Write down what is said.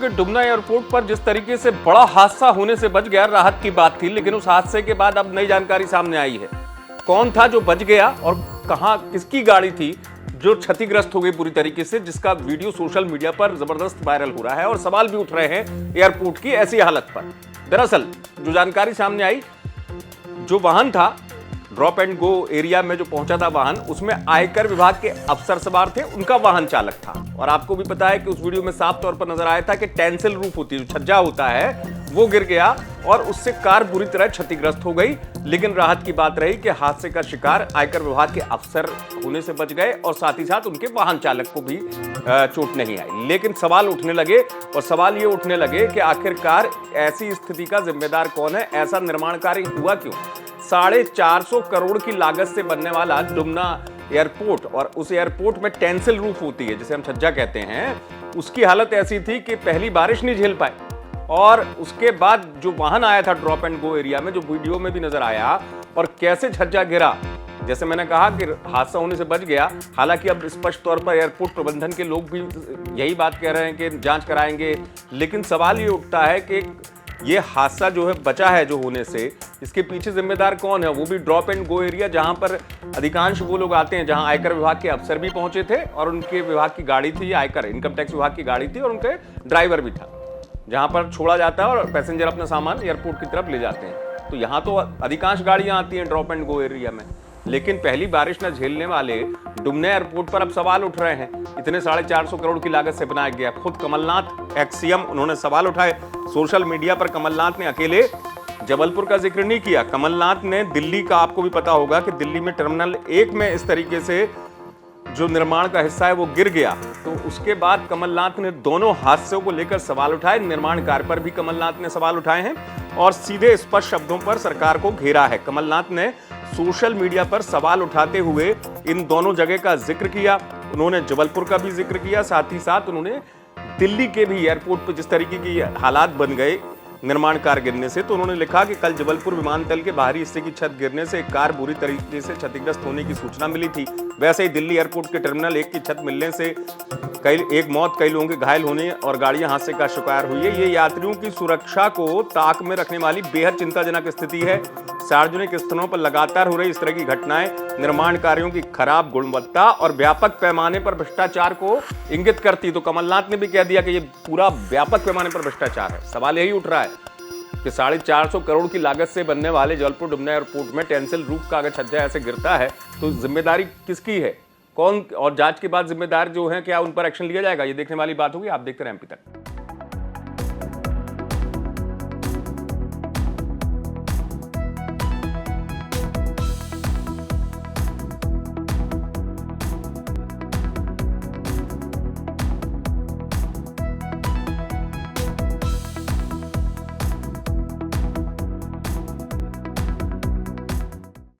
के डुमना एयरपोर्ट पर जिस तरीके से बड़ा हादसा होने से बच गया, राहत की बात थी, लेकिन उस हादसे के बाद अब नई जानकारी सामने आई है। कौन था जो बच गया और कहां किसकी गाड़ी थी जो क्षतिग्रस्त हो गई पूरी तरीके से, जिसका वीडियो सोशल मीडिया पर जबरदस्त वायरल हो रहा है और सवाल भी उठ रहे हैं एयरपोर्ट की ऐसी हालत पर। दरअसल जो जानकारी सामने आई, जो वाहन था ड्रॉप एंड गो एरिया में जो पहुंचा था वाहन, उसमें आयकर विभाग के अफसर सवार थे, उनका वाहन चालक था। और आपको भी पता है कि उस वीडियो में साफ तौर पर नजर आया था कि टेंसिल रूफ होती है, जो छज्जा होता है, वो गिर गया और उससे कार बुरी तरह क्षतिग्रस्त हो गई। लेकिन राहत की बात रही कि हादसे का शिकार आयकर विभाग के अफसर होने से बच गए और साथ ही साथ उनके वाहन चालक को भी चोट नहीं आई। लेकिन सवाल उठने लगे और सवाल ये उठने लगे कि आखिरकार ऐसी स्थिति का जिम्मेदार कौन है, ऐसा निर्माण कार्य हुआ क्यों। 450 करोड़ की लागत से बनने वाला डुमना एयरपोर्ट, और उस एयरपोर्ट में टेंसिल रूफ होती है जिसे हम छज्जा कहते हैं, उसकी हालत ऐसी थी कि पहली बारिश नहीं झेल पाए। और उसके बाद जो वाहन आया था ड्रॉप एंड गो एरिया में, जो वीडियो में भी नजर आया, और कैसे छज्जा गिरा, जैसे मैंने कहा कि हादसा होने से बच गया। हालांकि अब स्पष्ट तौर पर एयरपोर्ट प्रबंधन के लोग भी यही बात कह रहे हैं कि जांच कराएंगे, लेकिन सवाल ये उठता है कि ये हादसा जो है बचा है जो होने से, इसके पीछे जिम्मेदार कौन है। वो भी ड्रॉप एंड गो एरिया, जहां पर अधिकांश वो लोग आते हैं जहां आयकर विभाग के अफसर भी पहुंचे थे और उनके विभाग की गाड़ी थी, आयकर इनकम टैक्स विभाग की गाड़ी थी और उनके ड्राइवर भी था, जहां पर छोड़ा जाता है और पैसेंजर अपना सामान एयरपोर्ट की तरफ ले जाते हैं। तो यहाँ तो अधिकांश गाड़ियां आती हैं ड्रॉप एंड गो एरिया में। लेकिन पहली बारिश न झेलने वाले डुमना एयरपोर्ट पर अब सवाल उठ रहे हैं। इतने 450 करोड़ की लागत से बनाया गया। खुद कमलनाथ एक्स सीएम, उन्होंने सवाल उठाए सोशल मीडिया पर। कमलनाथ ने अकेले जबलपुर का जिक्र नहीं किया, कमलनाथ ने दिल्ली का, आपको भी पता होगा कि दिल्ली में टर्मिनल 1 में इस तरीके से जो निर्माण का हिस्सा है वो गिर गया। तो उसके बाद कमलनाथ ने दोनों हादसों को लेकर सवाल उठाए। निर्माण कार्य पर भी कमलनाथ ने सवाल उठाए हैं और सीधे स्पष्ट शब्दों पर सरकार को घेरा है। कमलनाथ ने सोशल मीडिया पर सवाल उठाते हुए इन दोनों जगह का जिक्र किया। उन्होंने जबलपुर का भी जिक्र किया, साथ ही साथ उन्होंने दिल्ली के भी एयरपोर्ट पर जिस तरीके की हालात बन गए निर्माण कार्य गिरने से, तो उन्होंने लिखा कि कल जबलपुर विमानतल के बाहरी हिस्से की छत गिरने से एक कार बुरी तरीके से क्षतिग्रस्त होने की सूचना मिली थी। वैसे ही दिल्ली एयरपोर्ट के टर्मिनल 1 की छत मिलने से एक मौत, कई लोगों के घायल होने और गाड़ियां हादसे का शिकार हुई है। ये यात्रियों की सुरक्षा को ताक में रखने वाली बेहद चिंताजनक स्थिति है। सार्वजनिक स्थलों पर लगातार हो रही इस तरह की घटनाएं निर्माण कार्यों की खराब गुणवत्ता और व्यापक पैमाने पर भ्रष्टाचार को इंगित करती। तो कमलनाथ ने भी कह दिया कि ये पूरा व्यापक पैमाने पर भ्रष्टाचार है। सवाल यही उठ रहा है कि 450 करोड़ की लागत से बनने वाले जबलपुर डुमना एयरपोर्ट में टेंसिल रूफ का अगर छज्जा ऐसे गिरता है तो जिम्मेदारी किसकी है, कौन, और जांच के बाद जिम्मेदार जो हैं क्या उन पर एक्शन लिया जाएगा, ये देखने वाली बात होगी। आप देखते रहें एमपी तक।